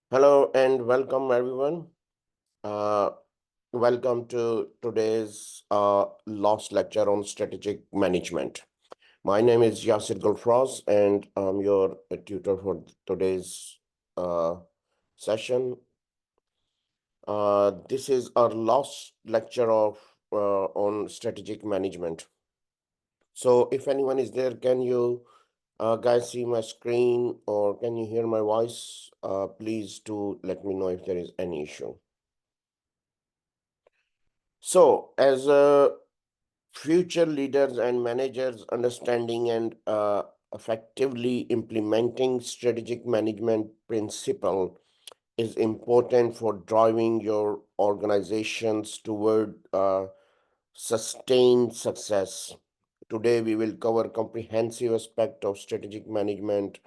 Hello and welcome everyone. Uh, Welcome to today's last lecture on strategic management. My name is Yasir Gulfraz and I'm your tutor for today's session. This is our last lecture of on strategic management. So if anyone is there, can you guys see my screen or can you hear my voice? Please do let me know if there is any issue. So, as future leaders and managers, understanding and effectively implementing strategic management principle is important for driving your organizations toward sustained success. Today, we will cover comprehensive aspect of strategic management,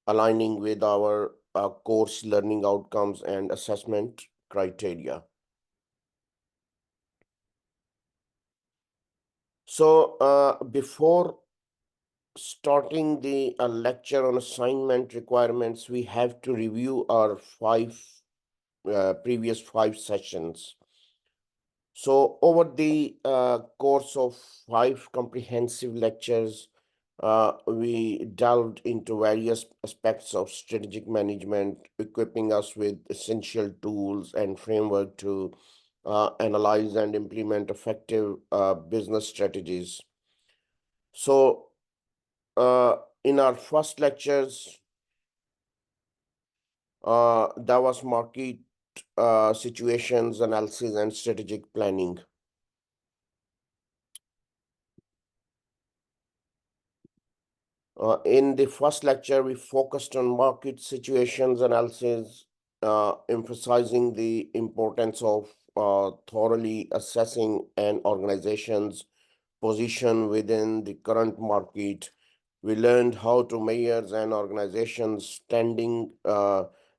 aligning with our course learning outcomes and assessment criteria. So, before starting the lecture on assignment requirements, we have to review our previous 5 sessions. So, over the course of 5 comprehensive lectures, we delved into various aspects of strategic management, equipping us with essential tools and framework to analyze and implement effective business strategies. So, in our first lectures, that was market situations analysis and strategic planning. In the first lecture, we focused on market situations analysis, emphasizing the importance of thoroughly assessing an organization's position within the current market. We learned how to measure an organization's standing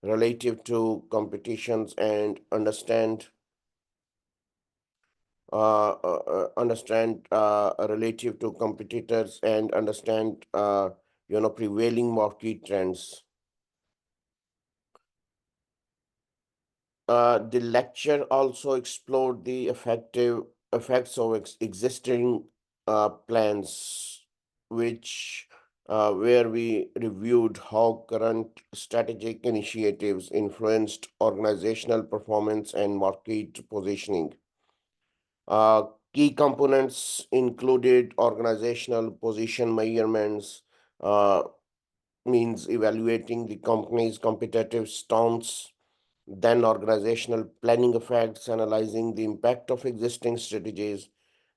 relative to competitions and understand relative to competitors and understand prevailing market trends. The lecture also explored the effects of existing plans, which where we reviewed how current strategic initiatives influenced organizational performance and market positioning. Key components included organizational position measurements, uh, means evaluating the company's competitive stance, then organizational planning effects, analyzing the impact of existing strategies,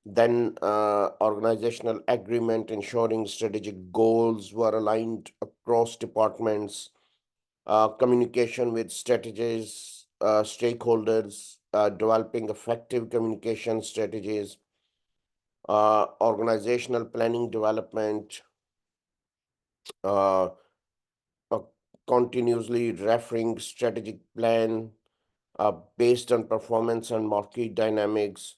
then organizational agreement, ensuring strategic goals were aligned across departments, communication with strategies, stakeholders, developing effective communication strategies, organizational planning development, uh, uh, continuously referring strategic plan based on performance and market dynamics.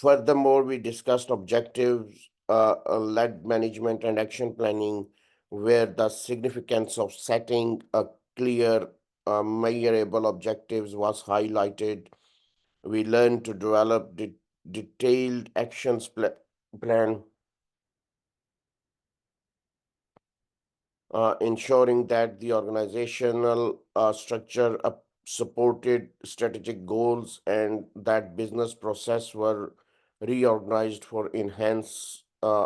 Furthermore, we discussed objectives, led management and action planning, where the significance of setting a clear, measurable objectives was highlighted. We learned to develop detailed actions plan, ensuring that the organizational structure supported strategic goals and that business process were reorganized for enhanced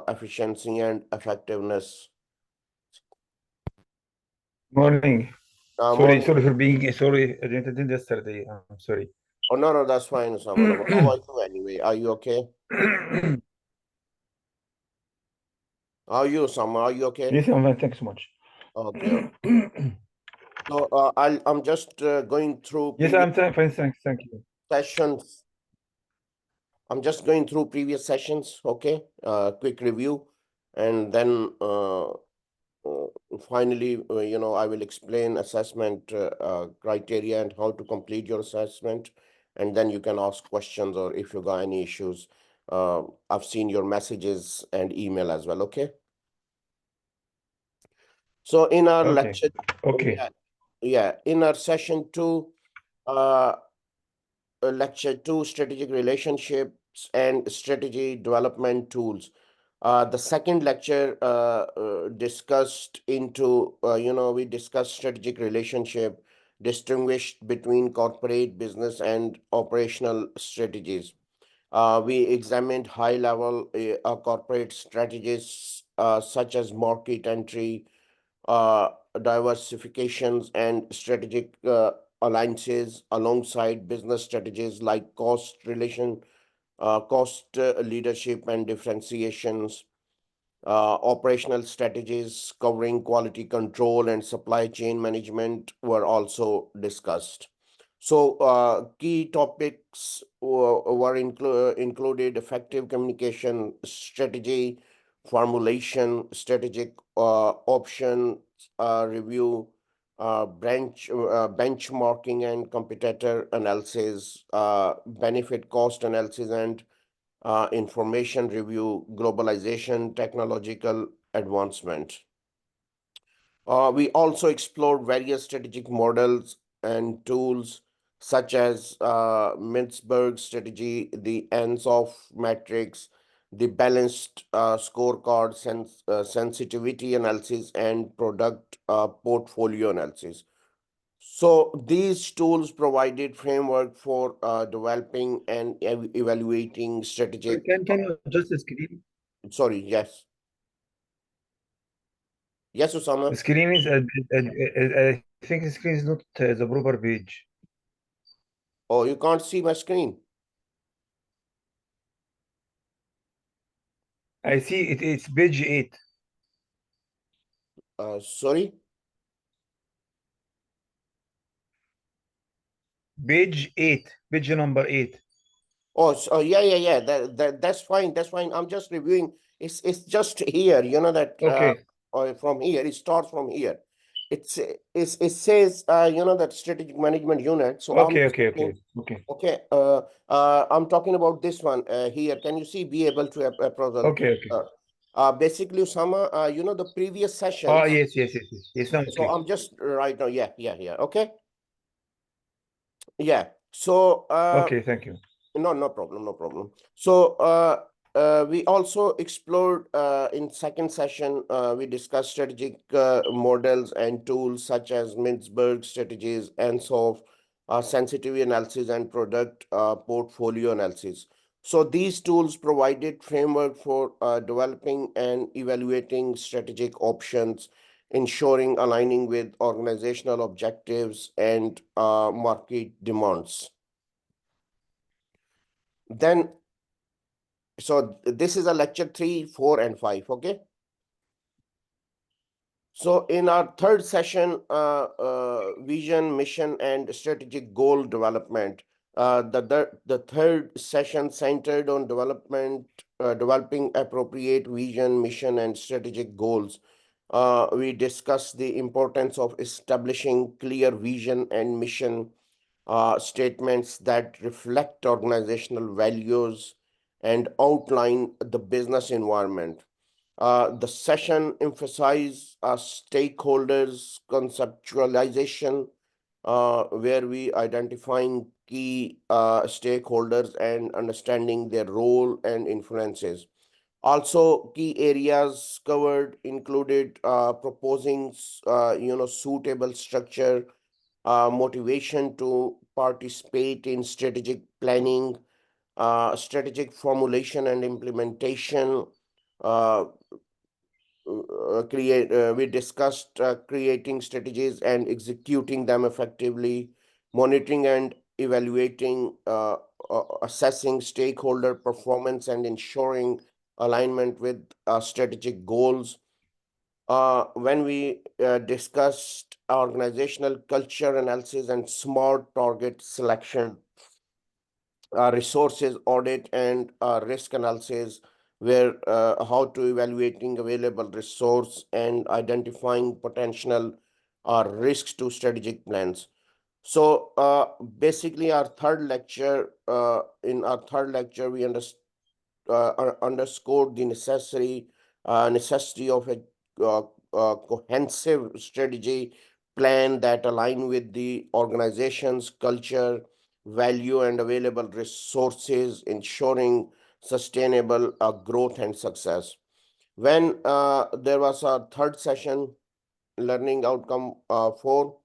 efficiency and effectiveness. Morning. Morning. Sorry for being sorry. I didn't attend yesterday. I'm sorry. Oh, no, that's fine, Saman. How are you anyway? Are you okay? How are you, Saman? Are you okay? Yes, I'm fine. Thanks so much. Okay. So I'm just going through Yes, previous I'm fine. Thank you. sessions. I'm just going through previous sessions, okay? Quick review, and then finally, I will explain assessment criteria and how to complete your assessment, and then you can ask questions or if you got any issues. I've seen your messages and email as well, okay? So in our Okay. lecture, Okay. yeah, in our session 2, uh, lecture 2, strategic relationships and strategy development tools. The second lecture discussed into, we discussed strategic relationship, distinguished between corporate, business, and operational strategies. We examined high-level corporate strategies such as market entry, uh, diversifications, and strategic alliances alongside business strategies like cost leadership and differentiations. Operational strategies covering quality control and supply chain management were also discussed. So, key topics were included effective communication strategy, formulation, strategic option review, benchmarking and competitor analysis, benefit cost analysis, and information review, globalization, technological advancement. We also explored various strategic models and tools such as Mintzberg strategy, the ends of matrix, the balanced scorecard, sensitivity analysis, and product portfolio analysis. So these tools provided framework for developing and evaluating strategic. Can you adjust the screen? Sorry, yes. Yes, The Usama. screen is, I think the screen is not the proper page. Oh, you can't see my screen. I see it's page 8. Sorry. Page 8, page number 8. Oh, so yeah. That's fine. That's fine. I'm just reviewing. It's just here. You know that Okay, from here. It starts from here. It says that strategic management unit. So I'm okay, just okay, looking. okay, okay, Okay. I'm talking about this one here. Can you see? Be able to approach. okay, okay. Basically, Usama, the previous Oh, sessions. yes, yes, yes, yes. Yes, now So okay. I'm just right now. Yeah. Okay. Yeah. So Okay, thank you. no problem, no problem. So we also explored in second session, we discussed strategic models and tools such as Mintzberg strategies and sensitivity analysis and product portfolio analysis. So these tools provided framework for developing and evaluating strategic options, ensuring aligning with organizational objectives and market demands. Then, so this is a lecture 3, 4, and 5, okay? So in our third session, vision, mission, and strategic goal development, the third session centered on developing appropriate vision, mission, and strategic goals. We discussed the importance of establishing clear vision and mission statements that reflect organizational values and outline the business environment. The session emphasized stakeholders conceptualization, where we identifying key stakeholders and understanding their role and influences. Also, key areas covered included proposing, suitable structure, motivation to participate in strategic planning, strategic formulation and implementation. Uh, we discussed creating strategies and executing them effectively, monitoring and evaluating, assessing stakeholder performance, and ensuring alignment with strategic goals. When we discussed organizational culture analysis and smart target selection, resources audit, and risk analysis, where how to evaluating available resource and identifying potential risks to strategic plans. So basically, in our third lecture, we underscored the necessity of a cohesive strategy plan that align with the organization's culture, value, and available resources, ensuring sustainable growth and success. When there was a third session, learning outcome 4.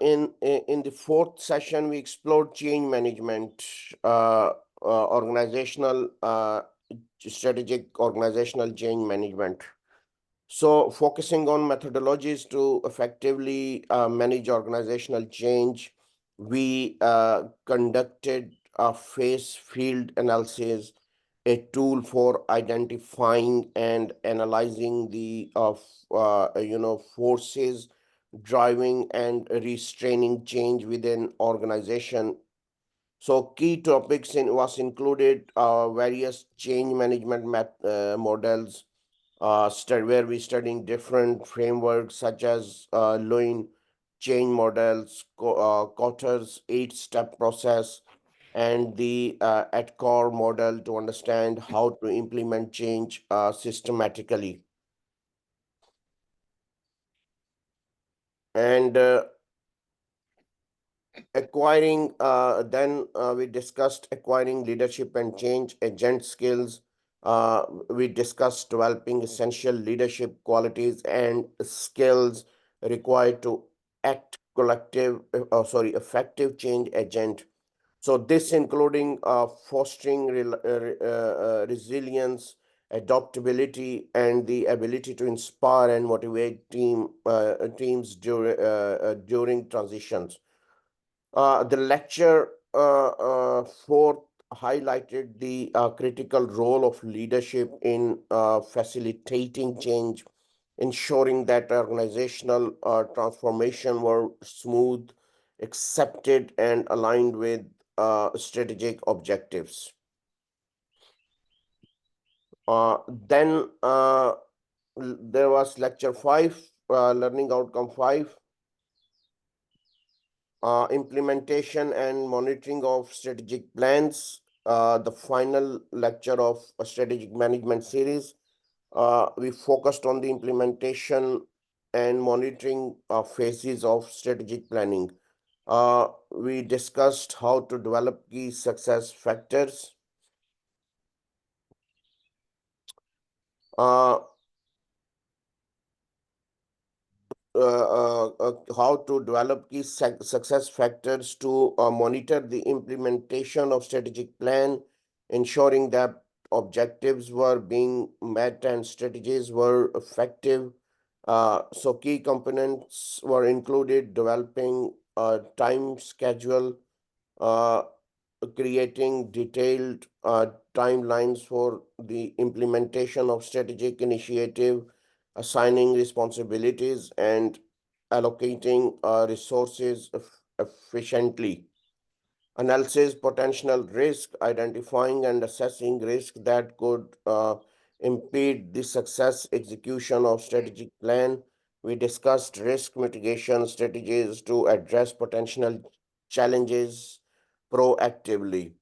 In the fourth session, we explored change management, organizational strategic organizational change management. So, focusing on methodologies to effectively manage organizational change, we conducted a phase field analysis, a tool for identifying and analyzing the forces driving and restraining change within organization. So key topics was included various change management models, where we studying different frameworks such as Lean change models, Kotter's 8-step process, and the ATHE model to understand how to implement change systematically. And we discussed acquiring leadership and change agent skills. We discussed developing essential leadership qualities and skills required to act effective change agent. So this including fostering resilience, adaptability, and the ability to inspire and motivate teams during transitions. The lecture fourth highlighted the critical role of leadership in facilitating change, ensuring that organizational transformation were smooth, accepted, and aligned with strategic objectives. Then there was lecture 5, learning outcome 5. Implementation and monitoring of strategic plans, the final lecture of a strategic management series. We focused on the implementation and monitoring phases of strategic planning. We discussed how to develop key success factors. Uh, how to develop key success factors to monitor the implementation of strategic plan, ensuring that objectives were being met and strategies were effective. So key components were included: developing a time schedule, uh, creating detailed timelines for the implementation of strategic initiative, assigning responsibilities, and allocating resources efficiently. Analysis potential risk, identifying and assessing risk that could impede the success execution of strategic plan. We discussed risk mitigation strategies to address potential challenges proactively.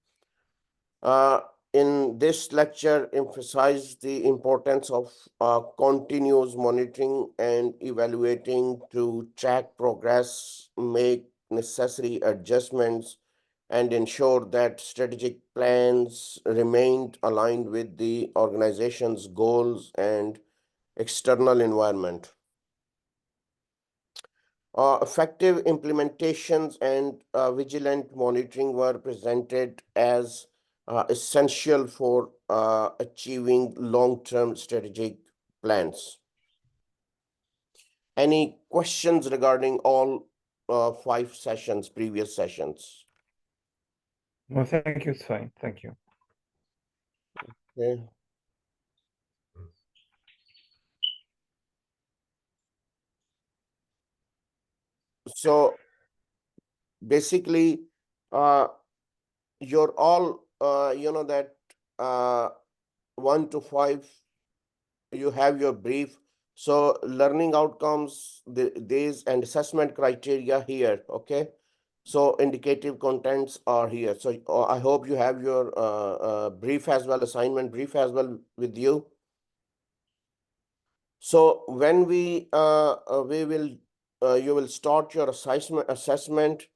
Uh, in this lecture, emphasized the importance of continuous monitoring and evaluating to track progress, make necessary adjustments, and ensure that strategic plans remained aligned with the organization's goals and external environment. Effective implementations and vigilant monitoring were presented as essential for achieving long-term strategic plans. Any questions regarding all 5 sessions, previous sessions? No, thank you. It's fine. Thank you. Okay. So basically, you're all, that 1 to 5, you have your brief. So learning outcomes, these and assessment criteria here, okay? So indicative contents are here. So I hope you have your brief as well, assignment brief as well with you. So when we will you will start your assessment.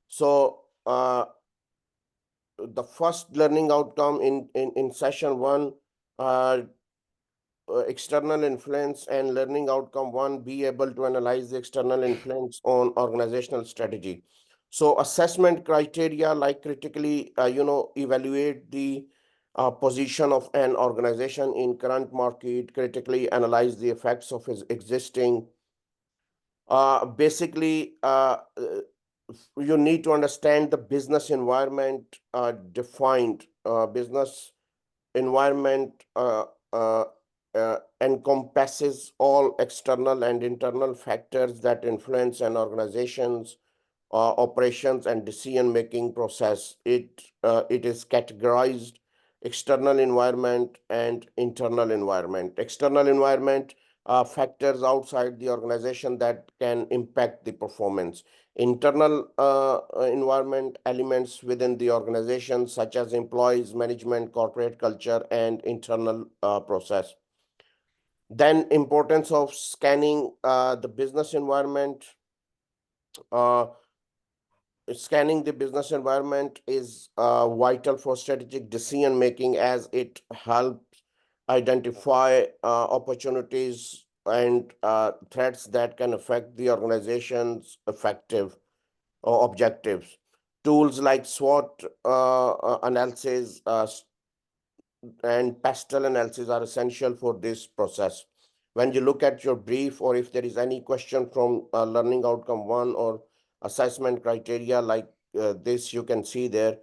So the first learning outcome in session one, uh, external influence, and learning outcome one, be able to analyze the external influence on organizational strategy. So assessment criteria like critically, evaluate the position of an organization in current market, critically analyze the effects of his existing. Basically, you need to understand the business environment, defined business environment encompasses all external and internal factors that influence an organization's operations and decision-making process. It is categorized external environment and internal environment. External environment factors outside the organization that can impact the performance. Internal environment elements within the organization, such as employees, management, corporate culture, and internal process. Then importance of scanning the business environment. Uh, Scanning the business environment is vital for strategic decision making, as it helps identify opportunities and threats that can affect the organization's effective objectives. Tools like SWOT analysis and pastel analysis are essential for this process. When you look at your brief, or if there is any question from learning outcome one or assessment criteria like this, you can see there,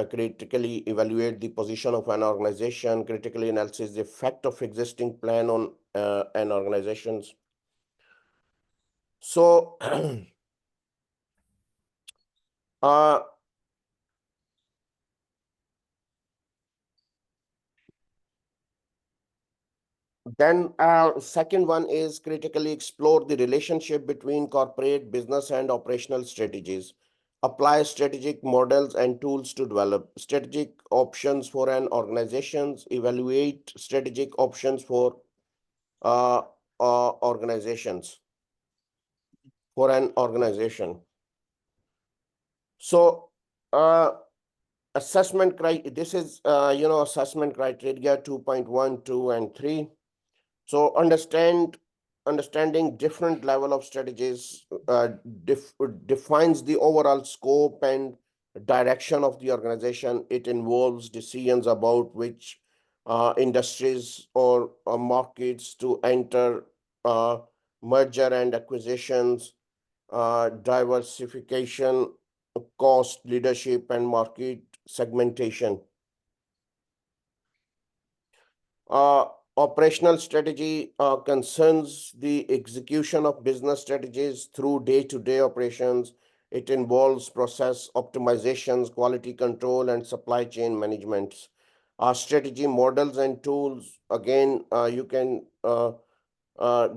critically evaluate the position of an organization, critically analyze the effect of existing plan on an organization's. So, uh, then second one is critically explore the relationship between corporate business and operational strategies. Apply strategic models and tools to develop strategic options for an organizations. Evaluate strategic options for uh, organizations for an organization. So uh, assessment criteria. This is assessment criteria 2.1, 2, and 3. So understanding different level of strategies defines the overall scope and direction of the organization. It involves decisions about which industries or markets to enter, uh, merger and acquisitions, diversification, cost, leadership, and market segmentation. Uh, Operational strategy concerns the execution of business strategies through day-to-day operations. It involves process optimizations, quality control, and supply chain management. Strategy models and tools, again, you can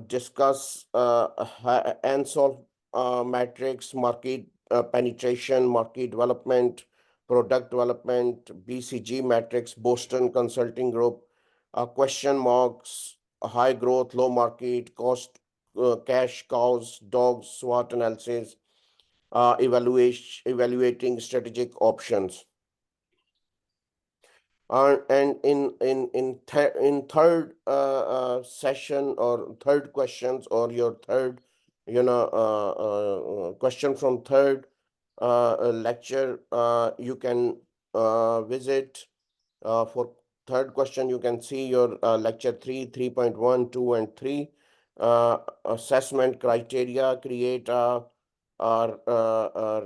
discuss ANSOL matrix, market penetration, market development, product development, BCG matrix, Boston Consulting Group, question marks, high growth, low market, cost, cash cows, dogs, SWOT analysis, evaluating strategic options. And in third session, or third questions, or your third question from third lecture, you can visit for third question. You can see your lecture 3, 3.1, 2, and 3. Assessment criteria: create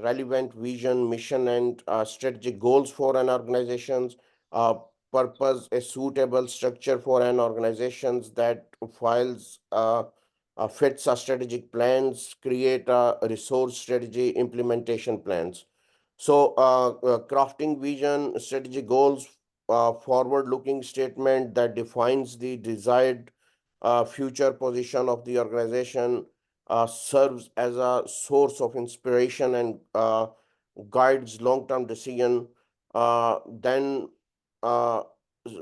relevant vision, mission, and strategic goals for an organization's. uh, Purpose: a suitable structure for an organizations that files fits a strategic plans. Create a resource strategy implementation plans. So crafting vision, strategy goals, forward-looking statement that defines the desired future position of the organization, serves as a source of inspiration and guides long-term decision. Then uh,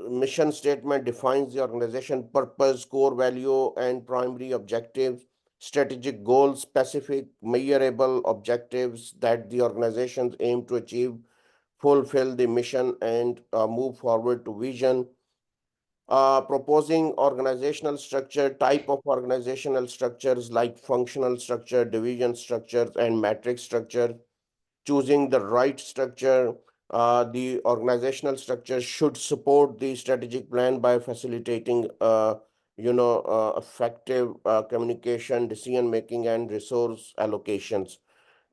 mission statement defines the organization purpose, core value, and primary objectives. Strategic goals, specific, measurable objectives that the organizations aim to achieve, fulfill the mission, and move forward to vision. Proposing organizational structure, type of organizational structures like functional structure, division structures, and matrix structure. Choosing the right structure. The organizational structure should support the strategic plan by facilitating, effective communication, decision making, and resource allocations.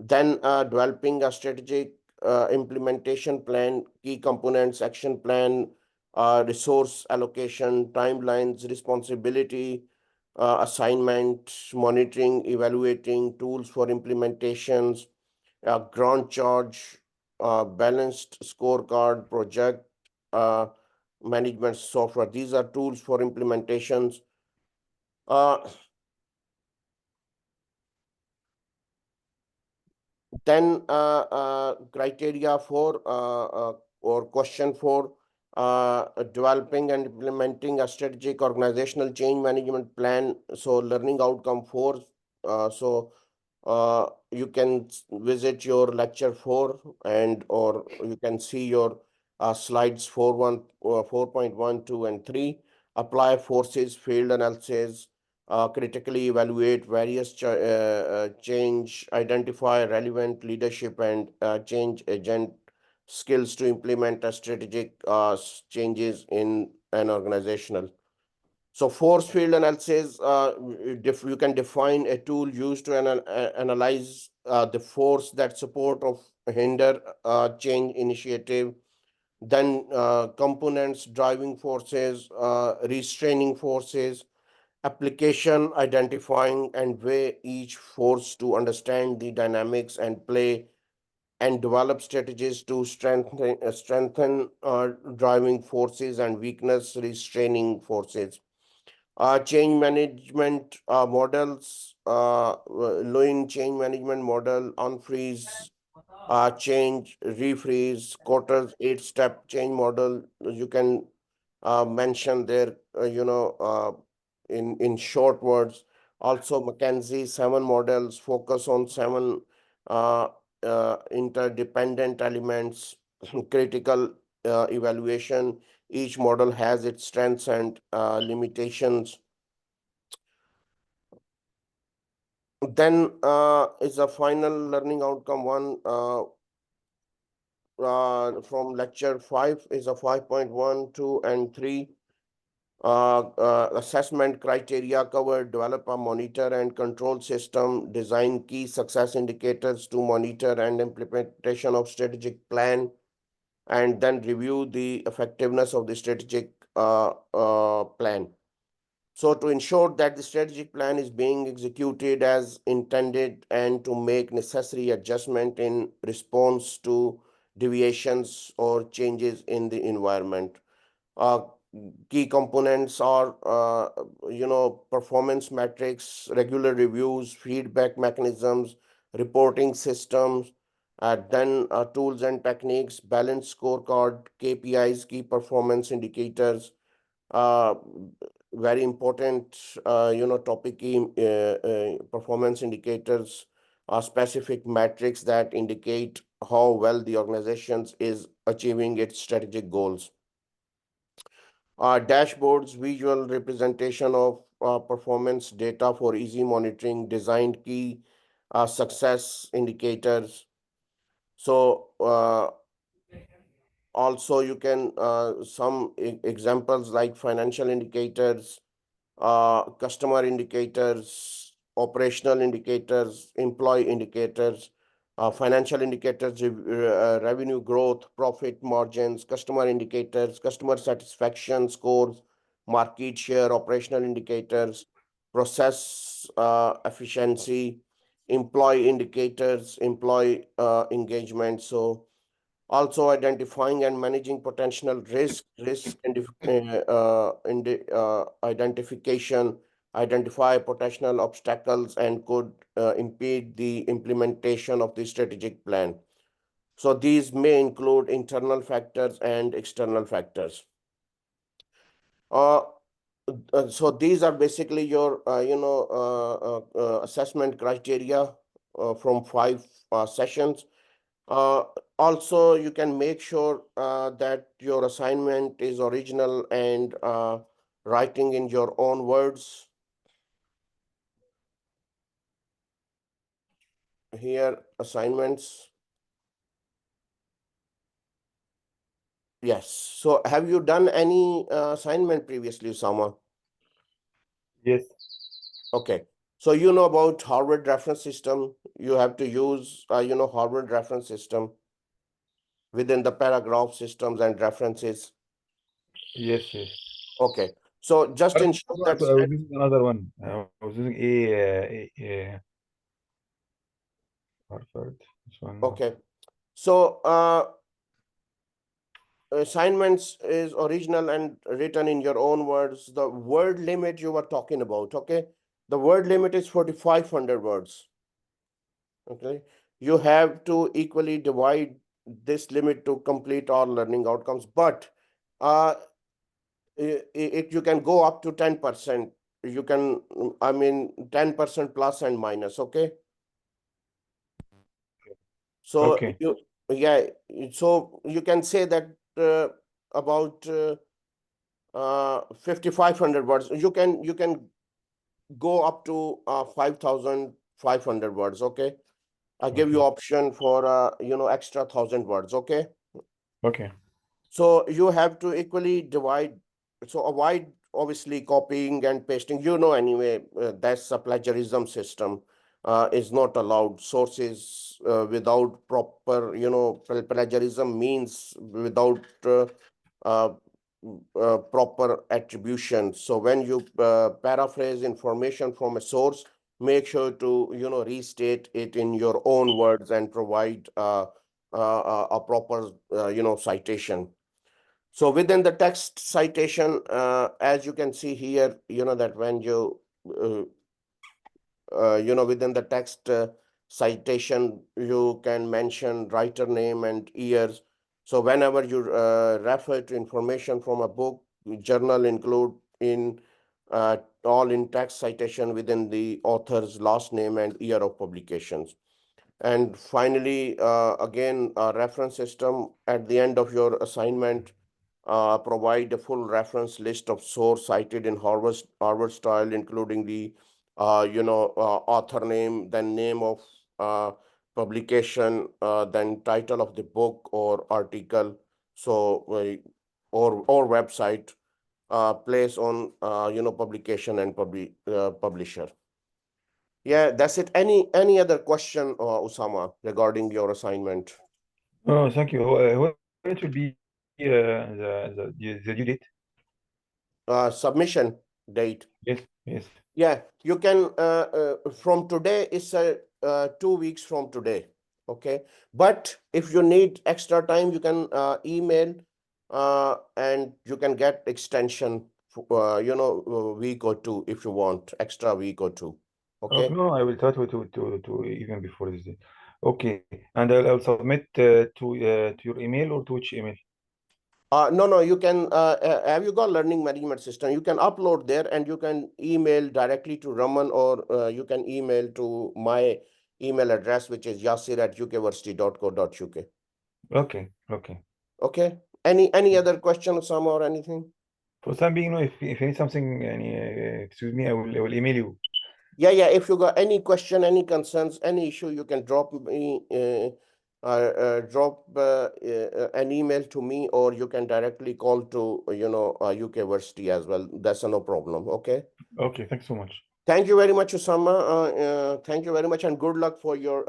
Then developing a strategic implementation plan, key components, action plan, resource allocation, timelines, responsibility, assignment, monitoring, evaluating, tools for implementations, grant charge, balanced scorecard, project uh, management software. These are tools for implementations. Uh, Then criteria for or question for developing and implementing a strategic organizational change management plan. So learning outcome 4. You can visit your lecture 4 and or you can see your slides 4.1, 2, and 3. Apply forces, field analysis, critically evaluate various change, identify relevant leadership and change agent skills to implement a strategic changes in an organizational. So force field analysis, you can define a tool used to analyze the force that support of hinder change initiative. Then components, driving forces, restraining forces, application, identifying and weigh each force to understand the dynamics and play and develop strategies to strengthen driving forces and weakness restraining forces. Change management models, Lean change management model, unfreeze, change, refreeze, quarters, 8-step change model. You can mention there, in short words. Also, McKinsey 7 models focus on 7 uh, interdependent elements, critical evaluation. Each model has its strengths and limitations. Then is a final learning outcome 1 from lecture 5 is a 5.1, 2, and 3. Assessment criteria covered, develop a monitor and control system, design key success indicators to monitor and implementation of strategic plan, and then review the effectiveness of the strategic plan. So to ensure that the strategic plan is being executed as intended and to make necessary adjustment in response to deviations or changes in the environment. Uh, Key components are, performance metrics, regular reviews, feedback mechanisms, reporting systems, then tools and techniques, balanced scorecard, KPIs, key performance indicators, uh, very important, topic key performance indicators are specific metrics that indicate how well the organization is achieving its strategic goals. Dashboards, visual representation of performance data for easy monitoring, designed key success indicators. So also you can some examples like financial indicators, customer indicators, operational indicators, employee indicators, financial indicators, revenue growth, profit margins, customer indicators, customer satisfaction scores, market share, operational indicators, process efficiency, employee indicators, employee engagement. So also identifying and managing potential risk identification, identify potential obstacles and could impede the implementation of the strategic plan. So these may include internal factors and external factors. So these are basically your, assessment criteria from 5 sessions. Uh, Also, you can make sure that your assignment is original and writing in your own words. Here, assignments. Yes. So have you done any assignment previously, Usama? Yes. Okay. So you know about Harvard reference system. You have to use, Harvard reference system within the paragraph systems and references. Yes, yes. Okay. So just But ensure that I was using another one. I was using Harvard. This one. okay. So assignments is original and written in your own words. The word limit you were talking about, okay? The word limit is 4,500 words. Okay. You have to equally divide this limit to complete all learning outcomes, but uh, you can go up to 10%. You can, I mean, 10% plus and minus, okay? So Okay. yeah, so you can say that about 5,500 words. You can go up to 5,500 words, okay? I give you Okay. option for extra 1,000 words, okay? Okay. So you have to equally divide. So avoid obviously copying and pasting. You know anyway, that's a plagiarism system. Is not allowed. Sources without proper, plagiarism means without uh, proper attribution. So when you paraphrase information from a source, make sure to restate it in your own words and provide a proper citation. So within the text citation, as you can see here, that when you, within the text citation, you can mention writer name and years. So whenever you refer to information from a book, journal include in all in text citation within the author's last name and year of publications. And finally, again, a reference system at the end of your assignment, provide a full reference list of source cited in Harvard style, including the, author name, then name of publication, then title of the book or article, so or website, place on, publication and publisher. Yeah, that's it. Any other question, Usama, regarding your assignment? Oh, thank you. When it will be the due date? Submission date. Yes. Yes. Yeah, you can from today is 2 weeks from today. Okay, but if you need extra time, you can email and you can get extension, a week or two if you want extra week or two. Okay. Okay. No, I will try to even before this day. Okay. And I'll submit to your email or to which email? No, you can, have you got learning management system? You can upload there and you can email directly to Raman, or you can email to my email address, which is yasir@ukversity.co.uk. Okay. Okay. Okay. Any other question, Osama, or anything? For the time being, no, if you need something, excuse me, I will email you. Yeah. If you got any question, any concerns, any issue, you can drop me, an email to me, or you can directly call to, UK Versity as well. That's no problem. Okay. Okay. Thanks so much. Thank you very much, Osama. Thank you very much, and good luck for your,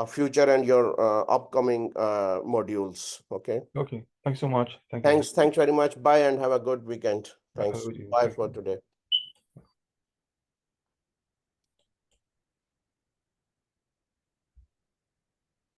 future and your upcoming modules. Okay. Okay. Thanks so much. Thank you. Thanks very much. Bye, and have a good weekend. Thanks. Bye Thank for you. today.